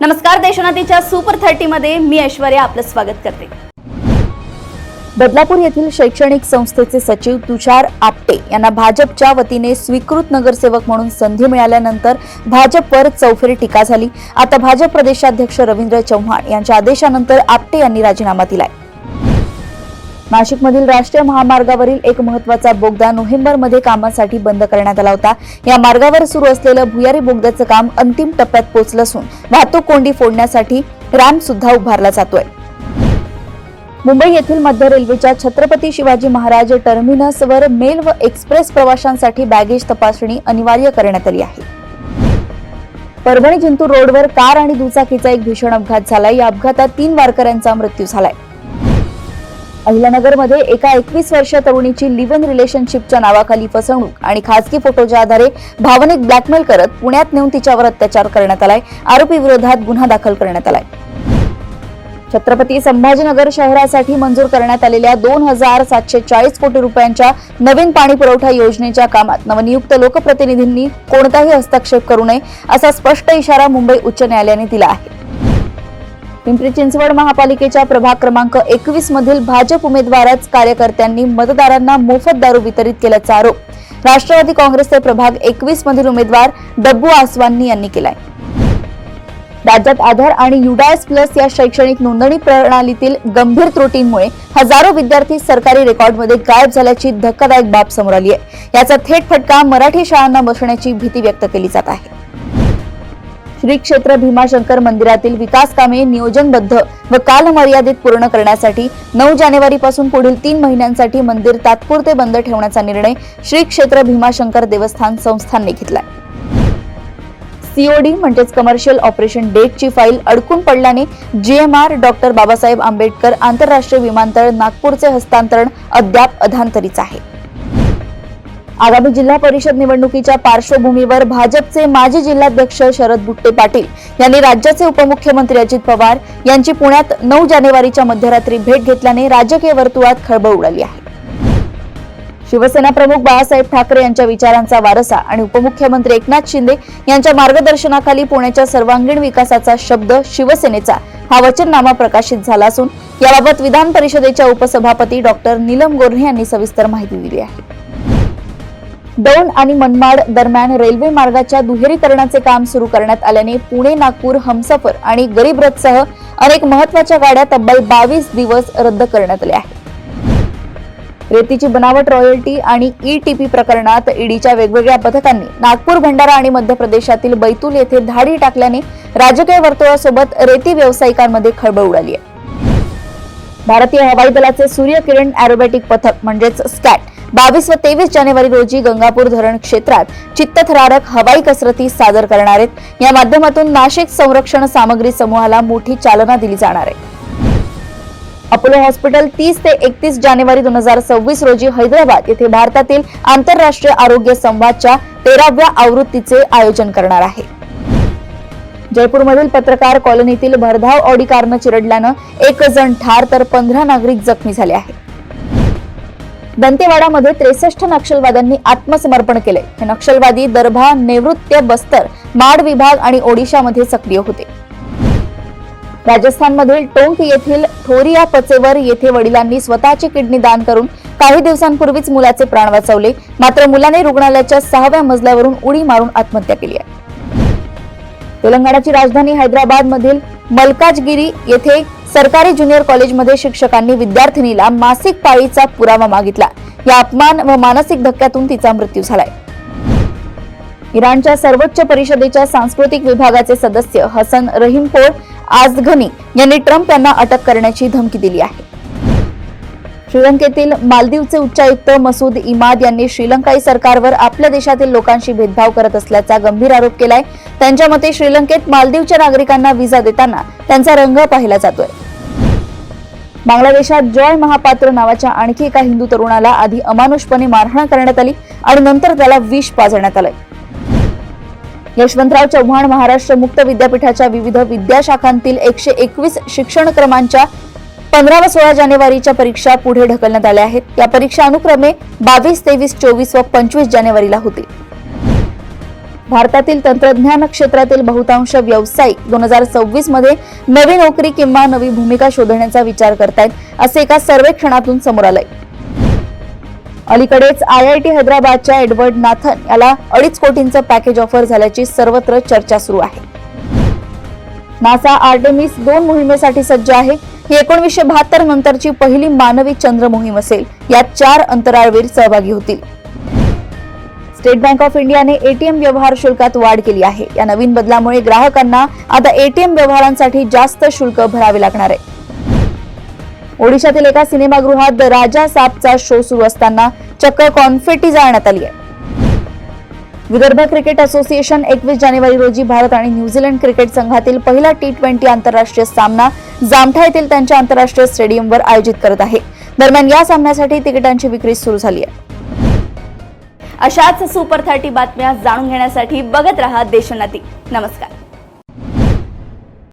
नमस्कार, देशोन्नतीच्या सुपर 30 मध्ये मी ऐश्वर्या आपलं स्वागत करते। बदलापूर येथील शैक्षणिक संस्थेचे सचिव तुषार आपटे यांना भाजपच्या वतीने स्वीकृत नगरसेवक म्हणून संधी मिळाल्यानंतर भाजपवर चौफेर टीका झाली। आता भाजप प्रदेशाध्यक्ष रवींद्र चव्हाण यांच्या आदेशानंतर आपटे यांनी राजीनामा दिलाय। नाशिकमधील राष्ट्रीय महामार्गावरील एक महत्त्वाचा बोगदा नोव्हेंबरमध्ये कामासाठी बंद करण्यात आला होता। या मार्गावर सुरू असलेलं भुयारी बोगद्याचं काम अंतिम टप्प्यात पोहोचलं असून वाहतूक कोंडी फोडण्यासाठी रॅम्प सुद्धा उभारला जातोय। मुंबई येथील मध्य रेल्वेच्या छत्रपती शिवाजी महाराज टर्मिनसवर मेल व एक्सप्रेस प्रवाशांसाठी बॅगेज तपासणी अनिवार्य करण्यात आली आहे। परभणी जिंतूर रोडवर कार आणि दुचाकीचा एक भीषण अपघात झालाय। या अपघातात 3 वारकऱ्यांचा मृत्यू झालाय। अहिल्यानगरमध्ये एका 21 वर्षीय तरुणीची लिव्ह इन रिलेशनशिपच्या नावाखाली फसवणूक आणि खासगी फोटोच्या आधारे भावनिक ब्लॅकमेल करत पुण्यात नेऊन तिच्यावर अत्याचार करण्यात आलाय। आरोपी विरोधात गुन्हा दाखल करण्यात आलाय। छत्रपती संभाजीनगर शहरासाठी मंजूर करण्यात आलेल्या 2740 कोटी रुपयांच्या नवीन पाणी पुरवठा योजनेच्या कामात नवनियुक्त लोकप्रतिनिधींनी कोणताही हस्तक्षेप करू नये असा स्पष्ट इशारा मुंबई उच्च न्यायालयाने दिला आहे। पिंपरी चिंचवड महापालिकेच्या प्रभाग क्रमांक 21 मधील भाजप उमेदवारच कार्यकर्त्यांनी मतदारांना मोफत दारू वितरित केल्याचा आरोप राष्ट्रवादी काँग्रेसचे प्रभाग 21 मधील उमेदवार डब्बू आसवानी यांनी केलाय। राज्यात आधार आणि युडायस प्लस या शैक्षणिक नोंदणी प्रणालीतील गंभीर त्रुटींमुळे हजारो विद्यार्थी सरकारी रेकॉर्डमध्ये गायब झाल्याची धक्कादायक बाब समोर आली आहे। याचा थेट फटका मराठी शाळांना बसण्याची भीती व्यक्त केली जात आहे। श्री क्षेत्र भीमाशंकर मंदिरातील विकास कामे नियोजनबद्ध व कालमर्यादित पूर्ण करण्यासाठी 9 जानेवारीपासून पुढील 3 महिन्यांसाठी मंदिर तात्पुरते बंद ठेवण्याचा निर्णय श्री क्षेत्र भीमाशंकर देवस्थान संस्थानने घेतलाय। सीओडी म्हणजेच कमर्शियल ऑपरेशन डेटची फाईल अडकून पडल्याने जीएमआर डॉक्टर बाबासाहेब आंबेडकर आंतरराष्ट्रीय विमानतळ नागपूरचे हस्तांतरण अद्याप अधांतरीच आहे। आगामी जिल्हा परिषद निवडणुकीच्या पार्श्वभूमीवर भाजपचे माजी जिल्हाध्यक्ष शरद बुट्टे पाटील यांनी राज्याचे उपमुख्यमंत्री अजित पवार यांची पुण्यात 9 जानेवारीच्या मध्यरात्री भेट घेतल्याने राजकीय वर्तुळात खळबळ उडाली आहे। शिवसेना प्रमुख बाळासाहेब ठाकरे यांच्या विचारांचा वारसा आणि उपमुख्यमंत्री एकनाथ शिंदे यांच्या मार्गदर्शनाखाली पुण्याच्या सर्वांगीण विकासाचा शब्द शिवसेनेचा हा वचननामा प्रकाशित झाला असून याबाबत विधान परिषदेच्या उपसभापती डॉक्टर नीलम गोऱ्हे यांनी सविस्तर माहिती दिली आहे। दौंड आणि मनमाड दरम्यान रेल्वे मार्गाच्या दुहेरीकरणाचे काम सुरू करण्यात आल्याने पुणे नागपूर हमसफर आणि गरीब रथसह अनेक महत्त्वाच्या गाड्या तब्बल 22 दिवस रद्द करण्यात आल्या आहेत। रेतीची बनावट रॉयल्टी आणि ईटीपी प्रकरणात ईडीच्या वेगवेगळ्या पथकांनी नागपूर, भंडारा आणि मध्य प्रदेशातील बैतूल येथे धाडी टाकल्याने राजकीय वर्तुळासोबत रेती व्यावसायिकांमध्ये खळबळ उडाली आहे। भारतीय हवाई दलाचे सूर्यकिरण एरोबॅटिक पथक म्हणजेच स्कॅट 22 व 23 जानेवारी रोजी गंगापूर धरण क्षेत्रात चित्तथरारक हवाई कसरती सादर करणार आहेत। या माध्यमातून नाशिक संरक्षण सामग्री समूहाला मोठी चालना दिली जाणार आहे। अपोलो हॉस्पिटल 30 ते 31 जानेवारी 2026 रोजी हैदराबाद येथे भारतातील आंतरराष्ट्रीय आरोग्य संवादच्या 13व्या आवृत्तीचे आयोजन करणार आहे। जयपूरमधील पत्रकार कॉलनीतील भरधाव ऑडी कारनं चिरडल्यानं 1 जण ठार तर 15 नागरिक जखमी झाले आहेत। दंतेवाडामध्ये 63 नक्षलवाद्यांनी आत्मसमर्पण केले। हे नक्षलवादी दरभा, नैऋत्य बस्तर, माड विभाग आणि ओडिशामध्ये सक्रिय होते। राजस्थानमधील टोंक येथील ठोरिया पचेवर येथे वडिलांनी स्वतःची किडनी दान करून काही दिवसांपूर्वीच मुलाचे प्राण वाचवले। मात्र मुलाने रुग्णालयाच्या 6व्या मजल्यावरून उडी मारून आत्महत्या केली आहे। तेलंगणाची राजधानी हैदराबाद मधील मलकाजगिरी येथे सरकारी ज्युनियर कॉलेजमध्ये शिक्षकांनी विद्यार्थिनीला मासिक पाळीचा पुरावा मागितला। या अपमान व मानसिक धक्क्यातून तिचा मृत्यू झालाय। इराणच्या सर्वोच्च परिषदेच्या सांस्कृतिक विभागाचे सदस्य हसन रहीमपोर आझघनी यांनी ट्रम्प यांना अटक करण्याची धमकी दिली आहे। श्रीलंकेतील मालदीवचे उच्चायुक्त मसूद इमाद यांनी श्रीलंकाई सरकारवर आपल्या देशातील लोकांशी भेदभाव करत असल्याचा गंभीर आरोप केलाय। त्यांच्या मते श्रीलंकेत मालदीवच्या नागरिकांना व्हिसा देताना त्यांचा रंग पाहिला जातोय। बांगलादेशात जॉय महापात्र नावाच्या आणखी एका हिंदू तरुणाला आधी अमानुषपणे मारहाण करण्यात आली आणि नंतर त्याला विष पाजण्यात आले। यशवंतराव चव्हाण महाराष्ट्र मुक्त विद्यापीठाच्या विविध विद्याशाखांतील 121 शिक्षणक्रमांच्या 15 व 16 जानेवारीच्या परीक्षा पुढे ढकलण्यात आल्या आहेत। या परीक्षा अनुक्रमे 22, 23, 24 व 25 जानेवारीला होतील। भारतातील तंत्रज्ञान क्षेत्रातील बहुतांश व्यावसायिक 2026 मध्ये नवी नोकरी किंवा नवी भूमिका शोधण्याचा विचार करतायत असे एका सर्वेक्षणातून समोर आलंय. अलीकडेच IIT हैदराबादच्या एडवर्ड नाथन याला 2.5 कोटींचं पॅकेज ऑफर झाल्याची सर्वत्र चर्चा सुरू आहे. नासा आर्टेमिस 2 मोहिमेसाठी सज्ज आहे. ही 1972 नंतरची पहिली मानवी चंद्र मोहीम असेल. यात 4 अंतराळवीर सहभागी होतील. स्टेट बँक ऑफ इंडियाने ATM व्यवहार शुल्कात वाढ केली आहे. या नवीन बदलामुळे ग्राहकांना आता ATM व्यवहारांसाठी जास्त शुल्क भरावे लागणार आहे. ओडिशातील एका सिनेमागृहात राजा साबचा शो सुरू असताना चक्क कॉन्फेटी जाळण्यात आली आहे. विदर्भ क्रिकेट असोसिएशन 21 जानेवारी रोजी भारत आणि न्यूझीलंड क्रिकेट संघातील पहिला T20 आंतरराष्ट्रीय सामना जामठा येथील त्यांच्या आंतरराष्ट्रीय स्टेडियमवर आयोजित करत आहे. दरम्यान या सामन्यासाठी तिकिटांची विक्री सुरू झाली आहे. अशाच सुपर 30 बातम्या जाणून घेण्यासाठी बघत रहा देशोन्नती. नमस्कार.